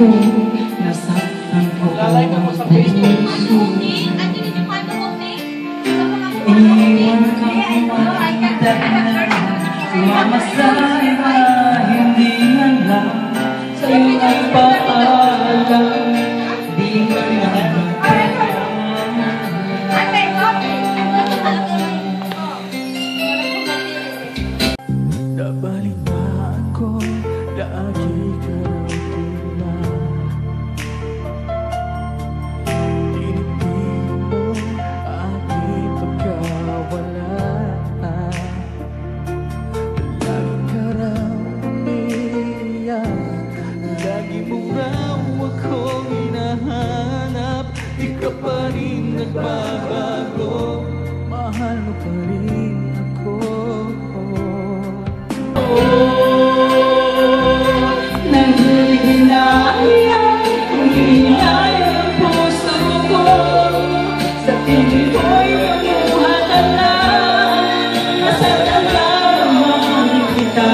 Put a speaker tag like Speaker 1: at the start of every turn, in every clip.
Speaker 1: ko, nasaktan ko ang puso. Iniwan ka magdaan, sumama sa iba, hindi man lang sa'yo nagpaalam, di man lang
Speaker 2: nabalitaan ko, lagi ka raw tinipid mo aking pagkawala. Lagi ka raw umiiyak, lagi mo raw akong hinahanap. Di ka pa rin nagbabago, mahal mo pa rin ako.
Speaker 1: Nanghihinayang, hinihinayang ang puso ko. Sa tingin ko'y mamuha ka na, nasaktan lamang kita.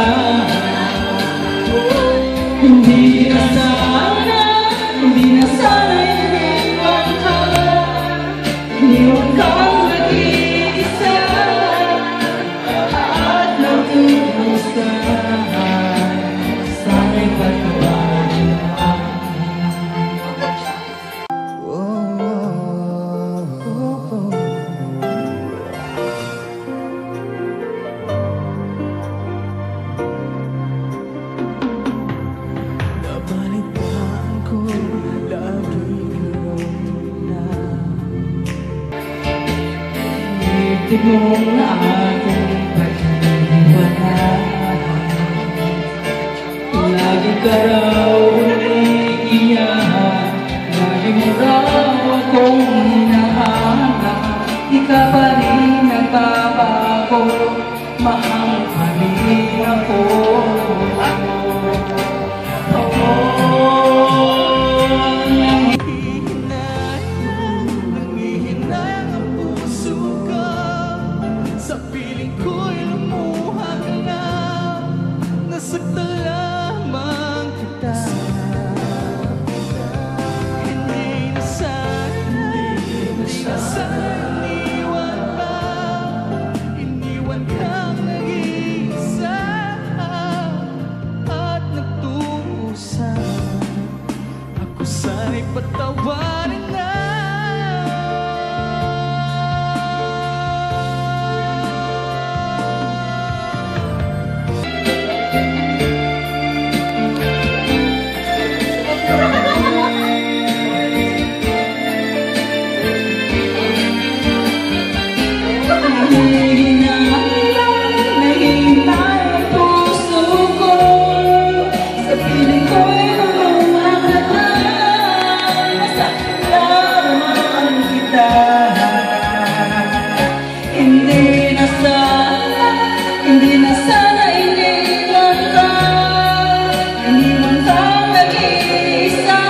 Speaker 1: Hindi na sana iniwan ka, iniwan kang nag-iisa at nagdurusa. Sana'y patawarin ka.
Speaker 2: Nabalitaan ko, lagi ka raw na
Speaker 1: Ibig mong na akong pag-iwanan. Lagi ka raw umiiyak, lagi mo raw akong hinahanap. Di ka pa rin nagbabago, mahal pa rin ako.
Speaker 2: nanghihinayang ang puso ko. Sa piling ko'y lumuha ka na, nasaktan lamang kita. Hindi na sana iniwan ka, iniwan kang nag-iisa at nagtusa. Ako sana'y patawarin na.
Speaker 1: Nahihintay ang puso ko, sa piling ko'y lumuha ka na, nasaktan lamang kita. Hindi na sana iniwan ka, iniwan kang nag-iisa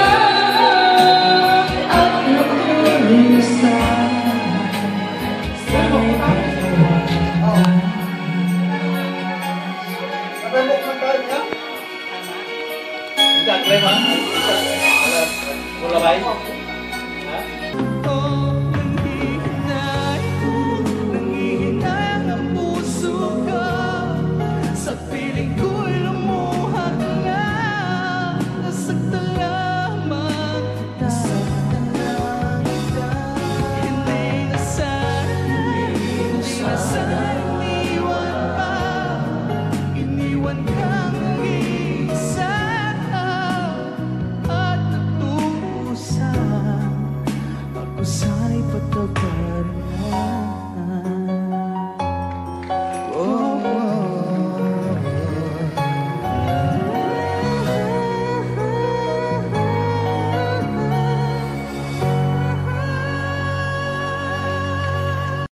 Speaker 1: at nagdurusa. Sana'y patawarin ka.
Speaker 3: Tidak, Clem, ha? Wala ba?